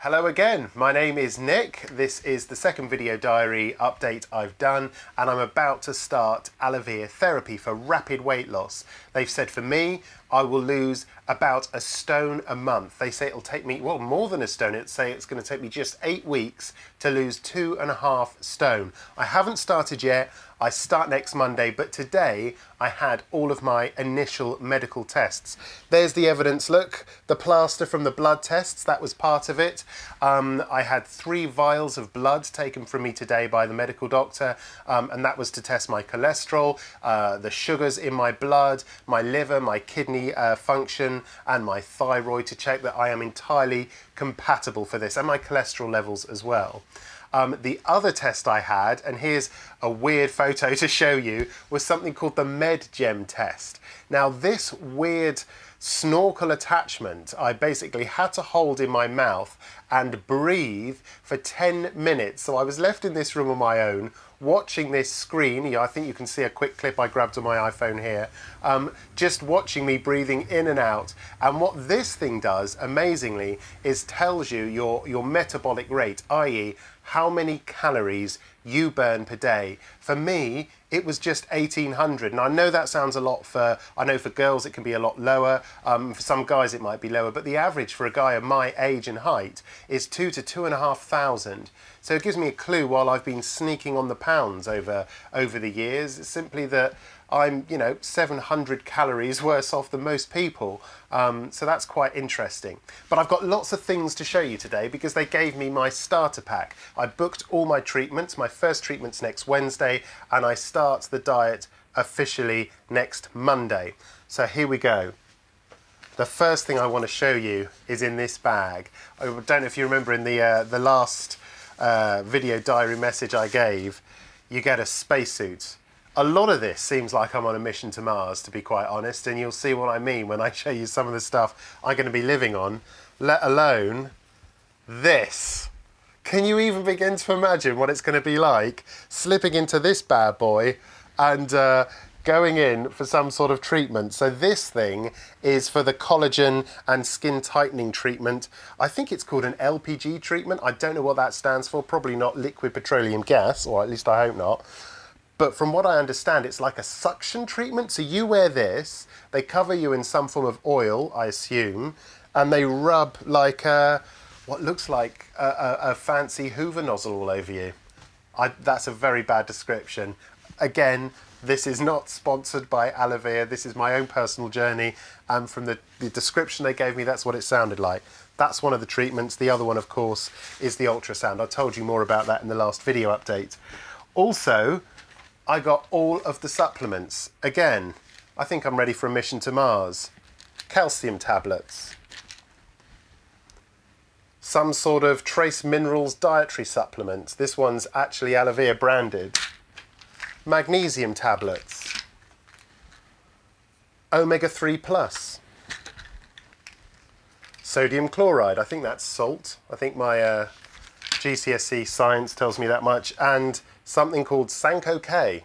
Hello again, my name is Nick. This is the second video diary update I've done, and I'm about to start Alevere therapy for rapid weight loss. They've said for me, I will lose about a stone a month. They say it'll take me, well, more than a stone. It's say it's going to take me just 8 weeks to lose 2.5 stone. I haven't started yet. I start next Monday, but today I had all of my initial medical tests. There's the evidence, look, the plaster from the blood tests, that was part of it. I had 3 vials of blood taken from me today by the medical doctor, and that was to test my cholesterol, the sugars in my blood, my liver, my kidney function, and my thyroid to check that I am entirely compatible for this, and my cholesterol levels as well. The other test I had, and here's a weird photo to show you, was something called the Medgem test. Now this weird snorkel attachment I basically had to hold in my mouth and breathe for 10 minutes. So I was left in this room on my own watching this screen. I think you can see a quick clip I grabbed on my iPhone here, just watching me breathing in and out. And what this thing does amazingly is tells you your metabolic rate, i.e. how many calories you burn per day. For me, it was just 1,800. And I know that sounds a lot I know for girls it can be a lot lower. For some guys it might be lower, but the average for a guy of my age and height is 2,000 to 2,500. So it gives me a clue while I've been sneaking on the pounds over the years. It's simply that I'm, 700 calories worse off than most people. So that's quite interesting. But I've got lots of things to show you today because they gave me my starter pack. I booked all my treatments. My first treatment's next Wednesday, and I start the diet officially next Monday. So here we go. The first thing I want to show you is in this bag. I don't know if you remember in the last video diary message I gave, you get a spacesuit. A lot of this seems like I'm on a mission to Mars, to be quite honest, and you'll see what I mean when I show you some of the stuff I'm going to be living on, let alone this. Can you even begin to imagine what it's going to be like slipping into this bad boy and going in for some sort of treatment? So this thing is for the collagen and skin tightening treatment. I think it's called an LPG treatment. I don't know what that stands for, probably not liquid petroleum gas, or at least I hope not. But from what I understand, it's like a suction treatment. So you wear this, they cover you in some form of oil, I assume, and they rub like what looks like a fancy Hoover nozzle all over you. That's a very bad description. Again, this is not sponsored by Alevere. This is my own personal journey. And from the description they gave me, that's what it sounded like. That's one of the treatments. The other one, of course, is the ultrasound. I told you more about that in the last video update. Also, I got all of the supplements. Again, I think I'm ready for a mission to Mars. Calcium tablets. Some sort of trace minerals dietary supplement. This one's actually Alevere branded. Magnesium tablets. Omega-3 plus. Sodium chloride, I think that's salt. I think my GCSE science tells me that much. And something called Sanko K,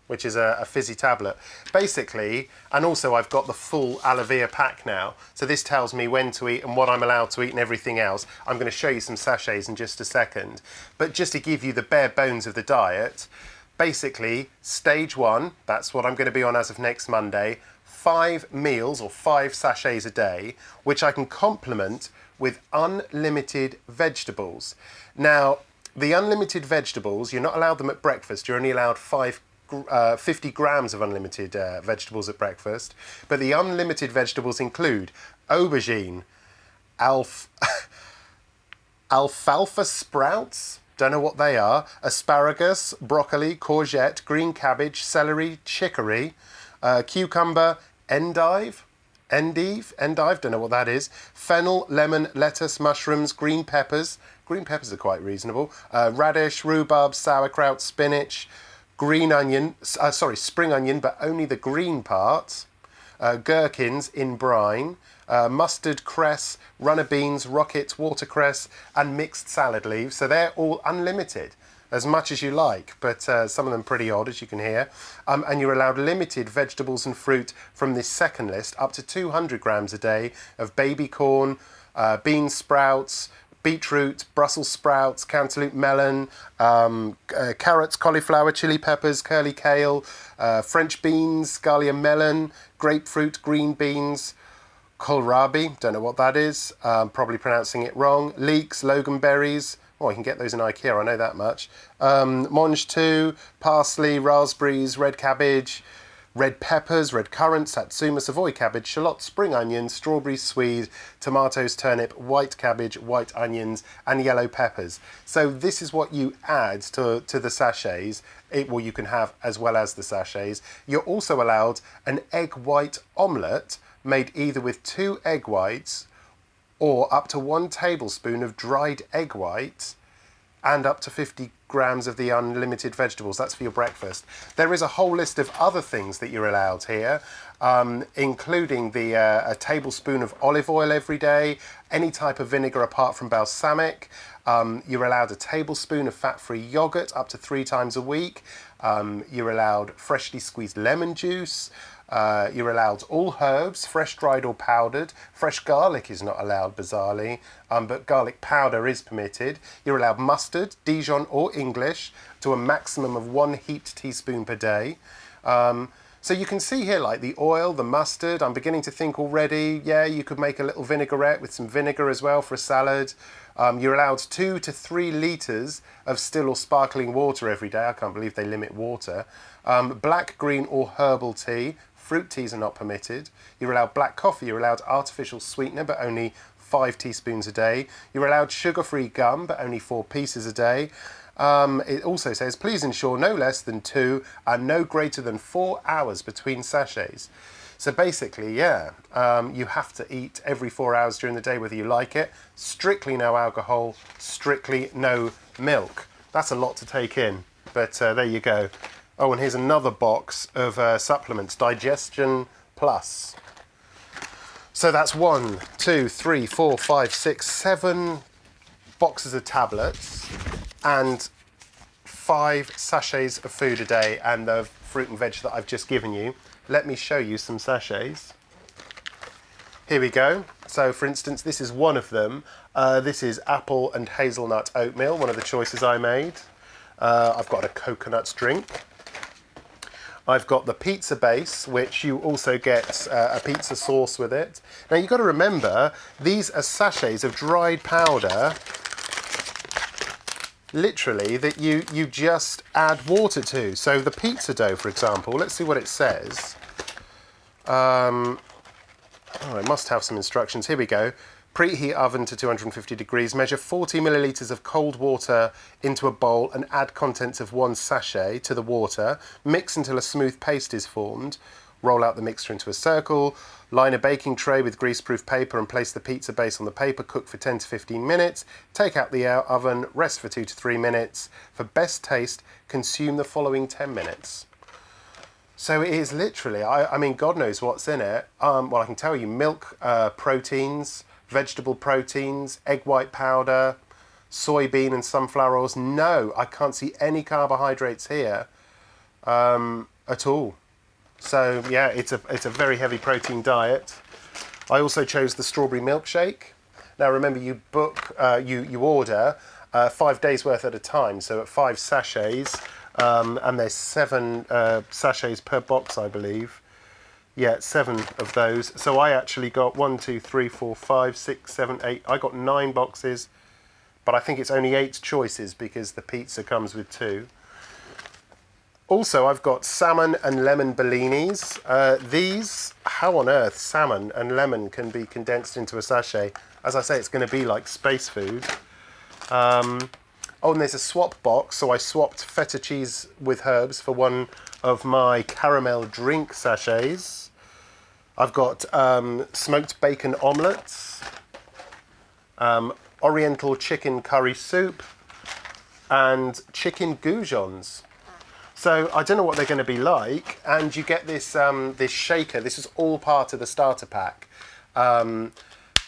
which is a fizzy tablet. Basically, and also I've got the full Alevere pack now, so this tells me when to eat and what I'm allowed to eat and everything else. I'm going to show you some sachets in just a second. But just to give you the bare bones of the diet, basically, stage 1, that's what I'm going to be on as of next Monday, 5 meals or 5 sachets a day, which I can complement with unlimited vegetables. Now, the unlimited vegetables, you're not allowed them at breakfast. You're only allowed 50 grams of unlimited vegetables at breakfast. But the unlimited vegetables include aubergine, alfalfa sprouts, don't know what they are, asparagus, broccoli, courgette, green cabbage, celery, chicory, cucumber, endive, don't know what that is, fennel, lemon, lettuce, mushrooms, green peppers. Green peppers are quite reasonable. Radish, rhubarb, sauerkraut, spinach, green onion, spring onion, but only the green parts. Gherkins in brine, mustard, cress, runner beans, rocket, watercress, and mixed salad leaves. So they're all unlimited, as much as you like, but some of them pretty odd, as you can hear. And you're allowed limited vegetables and fruit from this second list, up to 200 grams a day of baby corn, bean sprouts, beetroot, Brussels sprouts, cantaloupe melon, carrots, cauliflower, chili peppers, curly kale, French beans, scallion melon, grapefruit, green beans, kohlrabi, don't know what that is, probably pronouncing it wrong, leeks, loganberries, oh, you can get those in IKEA, I know that much, mange too, parsley, raspberries, red cabbage, red peppers, red currants, satsuma, Savoy cabbage, shallots, spring onions, strawberries, swede, tomatoes, turnip, white cabbage, white onions, and yellow peppers. So this is what you add to the sachets. Well, you can have as well as the sachets. You're also allowed an egg white omelette made either with 2 egg whites or up to 1 tablespoon of dried egg white and up to 50 grams of the unlimited vegetables. That's for your breakfast. There is a whole list of other things that you're allowed here, including a tablespoon of olive oil every day, any type of vinegar apart from balsamic. You're allowed a tablespoon of fat-free yogurt up to 3 times a week. You're allowed freshly squeezed lemon juice. You're allowed all herbs, fresh dried or powdered. Fresh garlic is not allowed, bizarrely, but garlic powder is permitted. You're allowed mustard, Dijon or English, to a maximum of 1 heaped teaspoon per day. So you can see here, like the oil, the mustard, I'm beginning to think already, yeah, you could make a little vinaigrette with some vinegar as well for a salad. You're allowed 2 to 3 litres of still or sparkling water every day. I can't believe they limit water. Black, green or herbal tea. Fruit teas are not permitted. You're allowed black coffee. You're allowed artificial sweetener, but only 5 teaspoons a day. You're allowed sugar-free gum, but only 4 pieces a day. It also says, please ensure no less than 2 and no greater than 4 hours between sachets. So basically, yeah, you have to eat every 4 hours during the day, whether you like it. Strictly no alcohol, strictly no milk. That's a lot to take in, but there you go. Oh, and here's another box of supplements, Digestion Plus. So that's 1, 2, 3, 4, 5, 6, 7 boxes of tablets and 5 sachets of food a day and the fruit and veg that I've just given you. Let me show you some sachets. Here we go. So for instance, this is one of them. This is apple and hazelnut oatmeal, one of the choices I made. I've got a coconut drink. I've got the pizza base, which you also get a pizza sauce with it. Now you've got to remember, these are sachets of dried powder, literally, that you just add water to. So the pizza dough, for example, let's see what it says. Oh, it must have some instructions. Here we go. Preheat oven to 250 degrees. Measure 40 millilitres of cold water into a bowl and add contents of 1 sachet to the water. Mix until a smooth paste is formed. Roll out the mixture into a circle. Line a baking tray with greaseproof paper and place the pizza base on the paper. Cook for 10 to 15 minutes. Take out the oven. Rest for 2 to 3 minutes. For best taste, consume the following 10 minutes. So it is literally, I mean, God knows what's in it. Well, I can tell you, milk proteins, vegetable proteins, egg white powder, soybean and sunflower oils. No, I can't see any carbohydrates here at all. So yeah, it's a very heavy protein diet. I also chose the strawberry milkshake. Now remember, you book, you order 5 days worth at a time. So at 5 sachets, and there's 7 sachets per box, I believe. Yeah, 7 of those. So I actually got 1, 2, 3, 4, 5, 6, 7, 8. I got 9 boxes, but I think it's only 8 choices because the pizza comes with 2. Also, I've got salmon and lemon bellinis. These, how on earth salmon and lemon can be condensed into a sachet? As I say, it's going to be like space food. Oh, and there's a swap box, so I swapped feta cheese with herbs for one of my caramel drink sachets. I've got smoked bacon omelettes, oriental chicken curry soup, and chicken goujons. So I don't know what they're going to be like, and you get this this shaker. This is all part of the starter pack.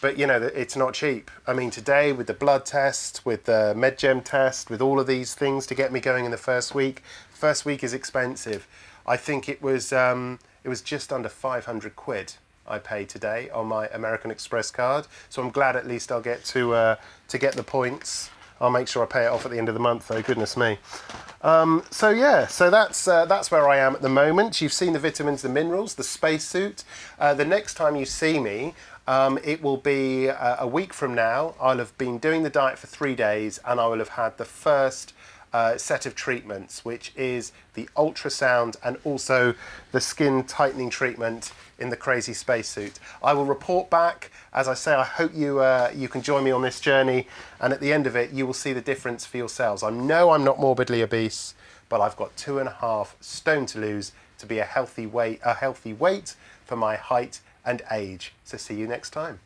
But you know, it's not cheap. I mean, today with the blood test, with the Medgem test, with all of these things to get me going in the first week is expensive. I think it was just under 500 quid. I pay today on my American Express card. So I'm glad at least I'll get to get the points. I'll make sure I pay it off at the end of the month though, goodness me. So yeah, so that's where I am at the moment. You've seen the vitamins, the minerals, the spacesuit. The next time you see me, it will be a week from now. I'll have been doing the diet for 3 days and I will have had the first set of treatments, which is the ultrasound and also the skin tightening treatment in the crazy spacesuit. I will report back. As I say, I hope you can join me on this journey, and at the end of it you will see the difference for yourselves. I know I'm not morbidly obese, but I've got 2.5 stone to lose to be a healthy weight for my height and age. So see you next time.